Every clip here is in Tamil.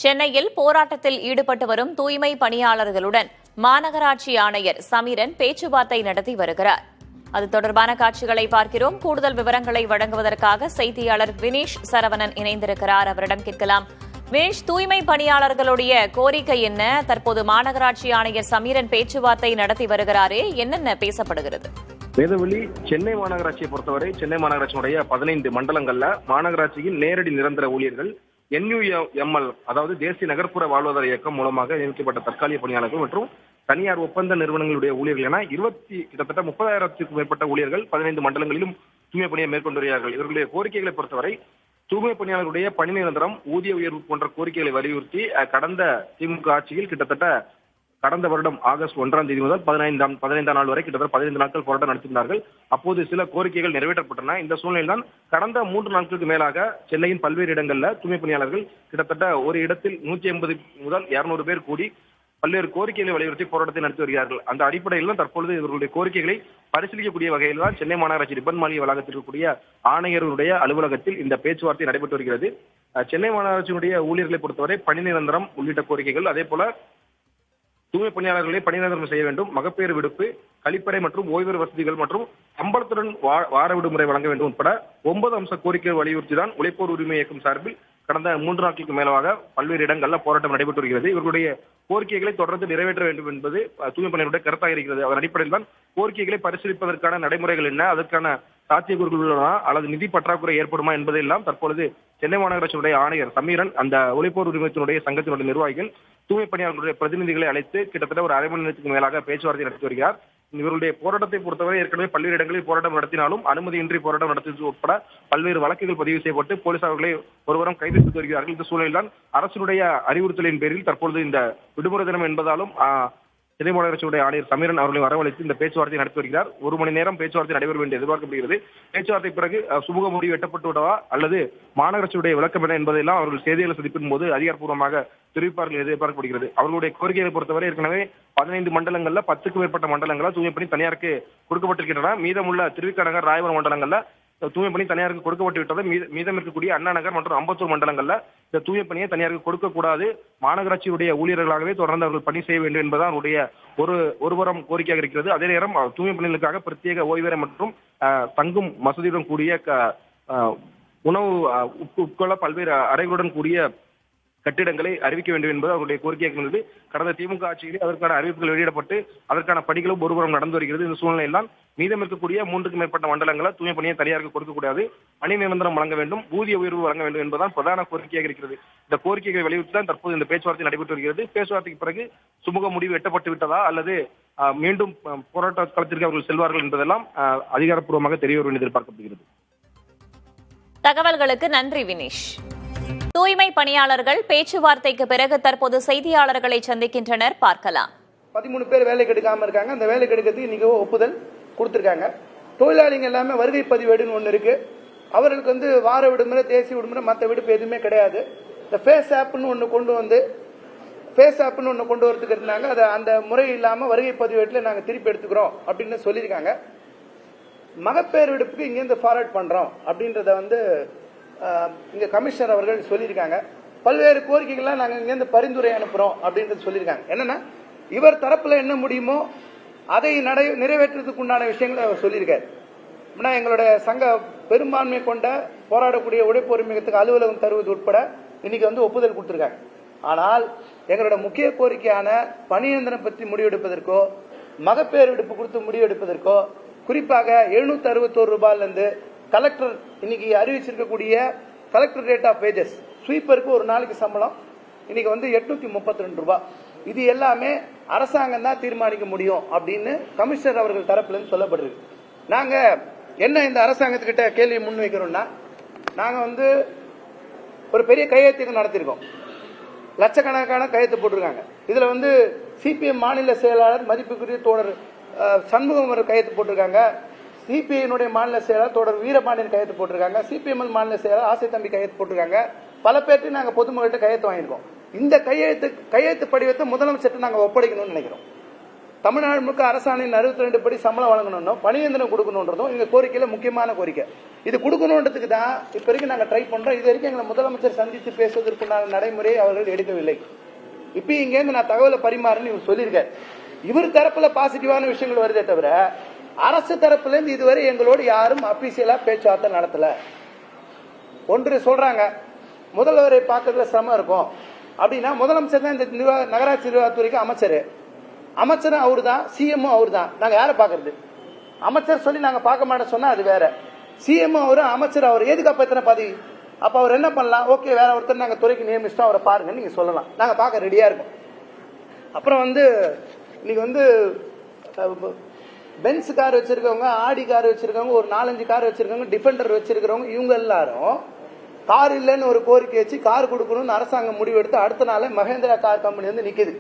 சென்னையில் போராட்டத்தில் ஈடுபட்டு வரும் தூய்மை பணியாளர்களுடன் மாநகராட்சி ஆணையர் சமீரன் பேச்சுவார்த்தை நடத்தி வருகிறார். அது தொடர்பான காட்சிகளை பார்க்கிறோம். கூடுதல் விவரங்களை வழங்குவதற்காக செய்தியாளர் வினேஷ் சரவணன் இணைந்திருக்கிறார். அவரிடம் கேட்கலாம். வினேஷ், தூய்மை பணியாளர்களுடைய கோரிக்கை என்ன? தற்போது மாநகராட்சி ஆணையர் சமீரன் பேச்சுவார்த்தை நடத்தி வருகிறாரே, என்னென்ன பேசப்படுகிறது? வேதவெளி, சென்னை மாநகராட்சியை பொறுத்தவரை சென்னை மாநகராட்சியினுடைய 15 மண்டலங்கள்ல மாநகராட்சியின் நேரடி நிரந்தர ஊழியர்கள் NUML, அதாவது தேசிய நகர்ப்புற வாழ்வாதார இயக்கம் மூலமாக நியமிக்கப்பட்ட தற்காலிக பணியாளர்கள் மற்றும் தனியார் ஒப்பந்த நிறுவனங்களுடைய ஊழியர்கள் என கிட்டத்தட்ட 30,000க்கும் மேற்பட்ட ஊழியர்கள் 15 மண்டலங்களிலும் தூய்மை பணியை மேற்கொண்டு வருகிறார்கள். இவர்களுடைய கோரிக்கைகளை பொறுத்தவரை தூய்மை பணியாளர்களுடைய பணி நிரந்தரம், ஊதிய உயர்வு போன்ற கோரிக்கைகளை வலியுறுத்தி கடந்த திமுக ஆட்சியில் கிட்டத்தட்ட கடந்த வருடம் ஆகஸ்ட் 1ஆம் தேதி முதல் 15ஆம் நாள் வரை கிட்டத்தட்ட 15 நாட்கள் போராட்டம் நடத்தினார்கள். அப்போது சில கோரிக்கைகள் நிறைவேற்றப்பட்டன. இந்த சூழ்நிலையில் தான் கடந்த 3 நாட்களுக்கு மேலாக சென்னையின் பல்வேறு இடங்களில் தூய்மை பணியாளர்கள் கிட்டத்தட்ட ஒரு இடத்தில் 180 முதல் 200 பேர் கூடி பல்வேறு கோரிக்கைகளை வலியுறுத்தி போராட்டத்தை நடத்தி வருகிறார்கள். அந்த அடிப்படையில் தான் தற்பொழுது இவர்களுடைய கோரிக்கைகளை பரிசீலிக்கக்கூடிய வகையில் தான் சென்னை மாநகராட்சி ரிப்பன் மாளிகை வளாகத்தில் இருக்கக்கூடிய ஆணையருடைய அலுவலகத்தில் இந்த பேச்சுவார்த்தை நடைபெற்று வருகிறது. சென்னை மாநகராட்சியினுடைய ஊழியர்களை பொறுத்தவரை பணி நிரந்தரம் உள்ளிட்ட கோரிக்கைகள், அதே போல தூய்மை பணியாளர்களை பணி நிரந்தரம் செய்ய வேண்டும், மகப்பேறு விடுப்பு, கழிப்பறை மற்றும் ஓய்வு வசதிகள் மற்றும் சம்பளத்துடன் வார விடுமுறை வழங்க வேண்டும் உட்பட 9 அம்ச கோரிக்கைகள் வலியுறுத்தி தான் உழைப்போர் உரிமை இயக்கம் சார்பில் கடந்த 3 நாட்களுக்கு மேலாக பல்வேறு இடங்களில் போராட்டம் நடைபெற்று வருகிறது. இவர்களுடைய கோரிக்கைகளை தொடர்ந்து நிறைவேற்ற வேண்டும் என்பது தூய்மை பணியாளருடைய கருத்தாக இருக்கிறது. அதன் அடிப்படையில் தான் கோரிக்கைகளை பரிசீலிப்பதற்கான நடைமுறைகள் என்ன, அதற்கான சாத்தியக்கூறுகள் உள்ளதா அல்லது நிதி பற்றாக்குறை ஏற்படுமா என்பதெல்லாம் தற்பொழுது சென்னை மாநகராட்சியுடைய ஆணையர் சமீரன், அந்த உழைப்போர் உரிமைத்தினுடைய சங்கத்தினுடைய நிர்வாகிகள், தூய்மை பணியாளர்களுடைய பிரதிநிதிகளை அழைத்து கிட்டத்தட்ட ஒரு அரை மணி நேரத்துக்கு மேலாக பேச்சுவார்த்தை நடத்தி வருகிறார். இவர்களுடைய போராட்டத்தை பொறுத்தவரை ஏற்கனவே பல்வேறு இடங்களில் போராட்டம் நடத்தினாலும் அனுமதியின்றி போராட்டம் நடத்தியது உட்பட பல்வேறு வழக்குகள் பதிவு செய்யப்பட்டு போலீசார் அவர்களை ஒருவரும் கைது செய்து வருகிறார்கள். இந்த சூழலில்தான் அரசினுடைய அறிவுறுத்தலின் பேரில் தற்பொழுது இந்த விடுமுறை தினம் என்பதாலும் சென்னை மாநகராட்சியுடைய ஆணையர் சமீரன் அவர்களை வரவழைத்து இந்த பேச்சுவார்த்தை நடத்தி வருகிறார். 1 மணி நேரம் பேச்சுவார்த்தை நடைபெறும் என்று எதிர்பார்க்கப்படுகிறது. பேச்சுவார்த்தை பிறகு சுமூக முடிவு எட்டப்பட்டு விட்டதா அல்லது மாநகராட்சியுடைய விளக்கம் என்ன என்பதெல்லாம் அவர்கள் செய்திகளை சந்திப்பின் போது அதிகாரப்பூர்வமாக தெரிவிப்பார்கள் எதிர்பார்க்கப்படுகிறது. அவர்களுடைய கோரிக்கைகளை பொறுத்தவரை ஏற்கனவே 15 மண்டலங்கள்ல 10க்கும் மேற்பட்ட மண்டலங்களில் தூய்மை பணி தனியாருக்கு கொடுக்கப்பட்டிருக்கின்றன. மீதமுள்ள திருவிக நகர், ராயபுரம் மண்டலங்கள்ல தூய்மை பணி தனியாருக்கு கொடுக்கப்பட்டு விட்டது. மீதம் இருக்கக்கூடிய அண்ணா நகர் மற்றும் அம்பத்தூர் மண்டலங்கள்ல இந்த தூய்மை பணியை தனியாருக்கு கொடுக்கக்கூடாது, மாநகராட்சியுடைய ஊழியர்களாகவே தொடர்ந்து அவர்கள் பணி செய்ய வேண்டும் என்பதுதான் அவருடைய ஒருபுறம் கோரிக்கையாக இருக்கிறது. அதே நேரம் தூய்மை பணிகளுக்காக பிரத்யேக ஓய்வறை மற்றும் தங்கும் வசதியுடன் கூடிய உணவு உட்கொள்ள பல்வேறு அறைகளுடன் கூடிய கட்டிடங்களை அறிவிக்க வேண்டும் என்பது அவருடைய கோரிக்கையாக இருந்தது. கடந்த திமுக ஆட்சியிலே அதற்கான அறிவிப்புகள் வெளியிடப்பட்டு அதற்கான பணிகளும் ஒருபுறம் நடந்து வருகிறது. இந்த சூழ்நிலையில் தான் மீதம் இருக்கக்கூடிய 3க்கும் மேற்பட்ட மண்டலங்களை தூய்மை பணியை தனியாருக்கு கொடுக்கக்கூடாது, பணி நிரந்தரம் வழங்க வேண்டும், ஊதிய உயர்வு வழங்க வேண்டும் என்பதுதான் பிரதான கோரிக்கையாக இருக்கிறது. இந்த கோரிக்கைகளை வலியுறுத்தி தான் தற்போது இந்த பேச்சுவார்த்தை நடைபெற்று வருகிறது. பேச்சுவார்த்தைக்கு பிறகு சுமூக முடிவு எட்டப்பட்டு விட்டதா அல்லது மீண்டும் போராட்ட களத்திற்கு அவர்கள் செல்வார்கள் என்பதெல்லாம் அதிகாரப்பூர்வமாக தெரிய வரும் என்று எதிர்பார்க்கப்படுகிறது. தகவல்களுக்கு நன்றி வினேஷ். தூய்மை பணியாளர்கள் பேச்சுவார்த்தைக்கு பிறகு தற்போது செய்தியாளர்களை சந்திக்கின்றனர், பார்க்கலாம். 13 பேர் வேலைக்கு எடுக்காம இருக்காங்க. அந்த வேலைக்கு எடுக்கிறதுக்கு இன்னைக்கு ஒப்புதல் கொடுத்திருக்காங்க. தொழிலாளிங்க எல்லாமே வருகை பதிவேடுன்னு ஒன்று இருக்கு. அவர்களுக்கு வார விடுமுறை, தேசிய விடுமுறை, மற்ற விடுப்பு எதுவுமே கிடையாது. இந்த ஃபேஸ் ஆப்னு ஒன்று கொண்டு வரதுக்கு இருந்தாங்க. அதை அந்த முறை இல்லாம வருகை பதிவேட்டில் நாங்கள் திருப்பி எடுத்துக்கிறோம் அப்படின்னு சொல்லியிருக்காங்க. மகப்பேறு விடுப்புக்கு இங்கேருந்து ஃபார்வர்ட் பண்றோம் அப்படின்றத இங்க கமிஷனர் அவர்கள் சொல்லியிருக்காங்க. பல்வேறு கோரிக்கைகள்லாம் நாங்கள் இங்கேருந்து பரிந்துரை அனுப்புறோம் அப்படின்றது சொல்லியிருக்காங்க. என்னன்னா இவர் தரப்புல என்ன முடியுமோ அதை நிறைவேற்றுறதுக்கு உண்டான விஷயங்களை அவர் சொல்லியிருக்காரு. எங்களுடைய சங்க பெரும்பான்மை கொண்ட போராடக்கூடிய உழைப்பு உரிமையத்துக்கு அலுவலகம் தருவது உட்பட இன்னைக்கு ஒப்புதல் கொடுத்திருக்காங்க. ஆனால் எங்களோட முக்கிய கோரிக்கையான பணி நிரந்தரம் பற்றி முடிவெடுப்பதற்கோ, மகப்பேறு விடுப்பு கொடுத்து முடிவெடுப்பதற்கோ, குறிப்பாக 761 ரூபாயிலிருந்து கலெக்டர் இன்னைக்கு அறிவிச்சிருக்கக்கூடிய கலெக்டர் ரேட் ஆஃப் வேஜஸ், ஸ்வீப்பருக்கு ஒரு நாளைக்கு சம்பளம் இன்னைக்கு 832 ரூபாய். இது எல்லாமே அரசாங்கம் தான் தீர்மானிக்க முடியும் அப்படின்னு கமிஷனர் அவர்கள் தரப்புல இருந்து சொல்லப்படுறது. நாங்க என்ன இந்த அரசாங்கத்துக்கிட்ட கேள்வி முன்வைக்கிறோம்னா, நாங்க ஒரு பெரிய கையெழுத்து நடத்திருக்கோம். லட்சக்கணக்கான கையெழுத்து போட்டிருக்காங்க. இதுல சிபிஎம் மாநில செயலாளர் மதிப்புக்குரிய தோழர் சண்முகம் கையெழுத்து போட்டிருக்காங்க. சிபிஐ மாநில செயலாளர் தோழர் வீரபாண்டியன் கையெழுத்து போட்டிருக்காங்க. சிபிஎம்எல் மாநில செயலாளர் ஆசை தம்பி கையெழுத்து போட்டிருக்காங்க. பல பேருக்கு நாங்க பொதுமக்கள்கிட்ட கையெழுத்து வாங்கியிருக்கோம். இந்த கையெழுத்து படிவத்தை முதலமைச்சர் நாங்க ஒப்படைக்கணும்னு நினைக்கிறோம். தமிழ்நாடு முழுக்க அரசாணையின் 62 படி சம்பளம் வழங்கணும், பணியந்திரம் கொடுக்கணுன்றதும் எங்க கோரிக்கையில முக்கியமான கோரிக்கை. இது கொடுக்கணுன்றதுக்கு தான் இப்ப வரைக்கும் நாங்க ட்ரை பண்றோம். இது வரைக்கும் எங்களை முதலமைச்சர் சந்தித்து பேசுவதற்குண்டான நடைமுறையை அவர்கள் எடுக்கவில்லை. இப்ப இங்க இருந்து நான் தகவலை பரிமாறுன்னு இவர் சொல்லியிருக்காரு. இவர் தரப்புல பாசிட்டிவான விஷயங்கள் வருதே தவிர அரசு தரப்புல இருந்து இதுவரை எங்களோடு யாரும் அபிஷியலா பேச்சுவார்த்தை நடத்தல. ஒன்று சொல்றாங்க, முதல்வரை பார்க்கறதுல சிரமம் இருக்கும் அப்படின்னா முதலமைச்சர் தான் இந்த நகராட்சி நிர்வாகத்துறைக்கு அமைச்சரும் அவரு தான், சிஎம்ஓ அவரு தான். நாங்க யாரை பாக்குறது? அமைச்சர் சொல்லி நாங்க பார்க்க மாட்டோம் சொன்னா அது வேற. சிஎம்ஓ அவரு, அமைச்சர் அவரு, எதுக்கு அப்ப எத்தனை பதவி? அப்ப அவர் என்ன பண்ணலாம்? ஓகே, வேற ஒருத்தர் நாங்க துறைக்கு நியமிச்சிட்டோம், அவரை பாருங்கன்னு நீங்க சொல்லலாம். நாங்க பார்க்க ரெடியா இருக்கோம். அப்புறம் இன்னைக்கு பென்ஸ் கார் வச்சிருக்கவங்க, ஆடி கார் வச்சிருக்கவங்க, ஒரு 4-5 கார் வச்சிருக்கவங்க, டிஃபெண்டர் வச்சிருக்கிறவங்க, இவங்க எல்லாரும் கார் இல்லைன்னு ஒரு கோரிக்கை வச்சு கார் கொடுக்கணும்னு அரசாங்கம் முடிவெடுத்து அடுத்த நாளே மகேந்திரா கார் கம்பெனி வந்து நிக்குது.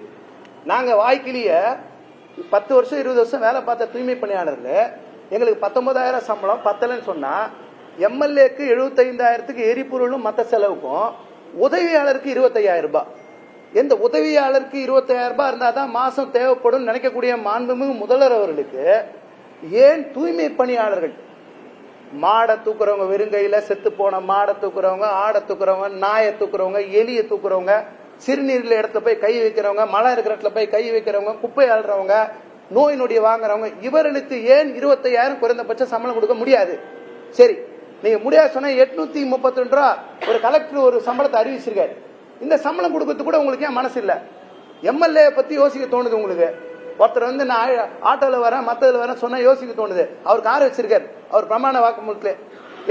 நாங்க வாய்க்கிலேயே 10 வருஷம் 20 வருஷம் வேலை பார்த்த தூய்மை பணியாளர்கள் எங்களுக்கு 19,000 சம்பளம் பத்தலன்னு சொன்னா, எம்எல்ஏக்கு 75,000க்கு எரிபொருளும் மற்ற செலவுக்கும் உதவியாளருக்கு 25,000 ரூபாய். எந்த உதவியாளருக்கு 25,000 ரூபாய் இருந்தா தான் மாசம் தேவைப்படும் நினைக்கக்கூடிய மாண்புமிகு முதல்வர் அவர்களுக்கு ஏன் தூய்மை பணியாளர்கள் மாடை தூக்குறவங்க, வெறுங்கையில செத்து போன மாடை தூக்குறவங்க, ஆடை தூக்குறவங்க, நாயை தூக்குறவங்க, எலியை தூக்குறவங்க, சிறுநீர்ல இடத்துல போய் கை வைக்கிறவங்க, மழை இருக்கிற இடத்துல போய் கை வைக்கிறவங்க, குப்பை ஆள்றவங்க, நோய் நொடியை வாங்குறவங்க, இவர்களுக்கு ஏன் 25,000 குறைந்தபட்ச சம்பளம் கொடுக்க முடியாது? சரி, நீங்க முடியாது சொன்னா 832 ரூபா ஒரு கலெக்டர் ஒரு சம்பளத்தை அறிவிச்சிருக்காரு. இந்த சம்பளம் கொடுக்கறது கூட உங்களுக்கு ஏன் மனசு இல்ல? எம்எல்ஏ பத்தி யோசிக்க தோணுது உங்களுக்கு. ஒருத்தர் நான் ஆட்டோல வரேன் மத்ததுல வரேன் சொன்னா யோசிக்க தோணுது. அவர் கார் வச்சிருக்காரு, அவர் பிரமாண வாக்குமூலத்துல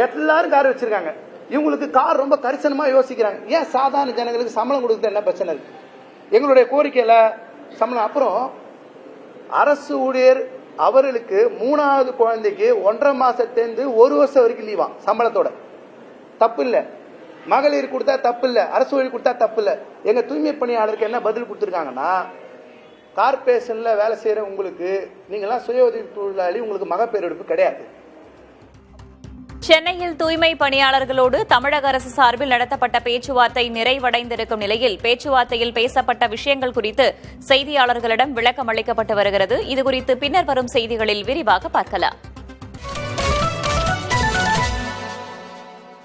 எல்லாரும் கார் வச்சிருக்காங்க. இவங்களுக்கு கார் ரொம்ப கரிசனமா யோசிக்கிறாங்க. ஏன் சாதாரண ஜனங்களுக்கு சம்பளம் கொடுக்கறது என்ன பிரச்சனை இருக்கு? எங்களுடைய கோரிக்கையில சம்பளம். அப்புறம் அரசு ஊழியர் அவர்களுக்கு 3வது குழந்தைக்கு 1.5 மாசத்திலிருந்து 1 வருஷம் வரைக்கும் லீவா சம்பளத்தோட. தப்பு இல்ல. மகளிர் கொடுத்தா தப்பு இல்ல, அரசு ஊழியர் கொடுத்தா தப்பு இல்ல. எங்க தூய்மை பணியாளருக்கு என்ன பதில் கொடுத்திருக்காங்கன்னா, கார்பரேஷன்ல வேலை செய்யற உங்களுக்கு, நீங்க எல்லாம் சுய உதவி தொழிலாளி, உங்களுக்கு மகப்பேறு எடுப்பு கிடையாது. சென்னையில் தூய்மை பணியாளர்களோடு தமிழக அரசு சார்பில் நடத்தப்பட்ட பேச்சுவார்த்தை நிறைவடைந்திருக்கும் நிலையில் பேச்சுவார்த்தையில் பேசப்பட்ட விஷயங்கள் குறித்து செய்தியாளர்களிடம் விளக்கம் அளிக்கப்பட்டு வருகிறது. இதுகுறித்து பின்னர் வரும் செய்திகளில் விரிவாக பார்க்கலாம்.